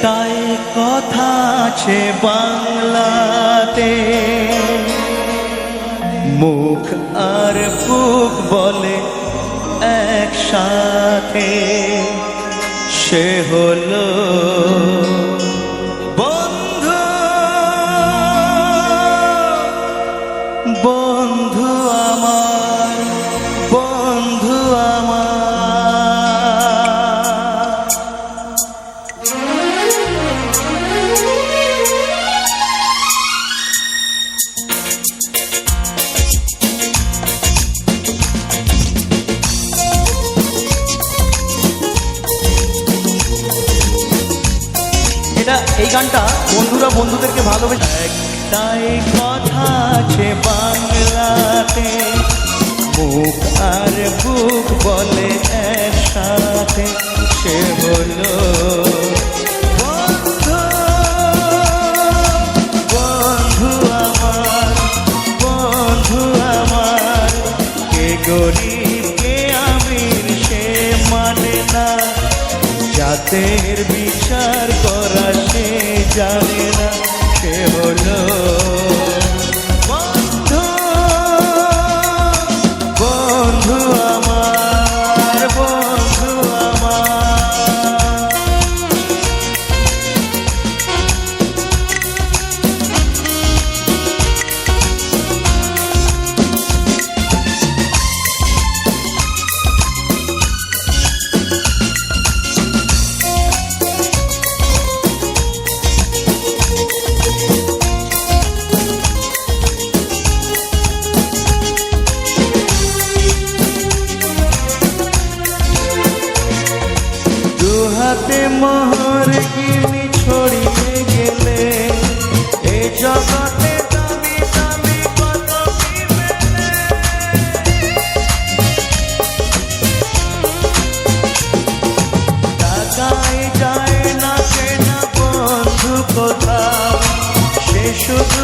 একটাই কথা আছে বাংলাতে, মুখ আর বুক বলে একসাথে, সে হলো বন্ধু। বন্ধু আমার, বন্ধু আমার। এই গানটা বন্ধুরা বন্ধুদেরকে ভালোবেসে। একটাই কথা আছে বাংলাতে, মুখ আর বুক বলে একসাথে, সে হলো বন্ধু। বন্ধু আমার, বন্ধু আমার। কে গরিব কে আমির সে মানে না, জাতের বিচার করা সে জানে না, সে হলো বন্ধু। বন্ধু আমার, বন্ধু আমার। হাতে মোহর গিনি ছড়িয়ে গেলে, এ জগতে দামি দামি কত কি মেলে। টাকায় যায় না কেনা বন্ধু কোথাও, সে শুধু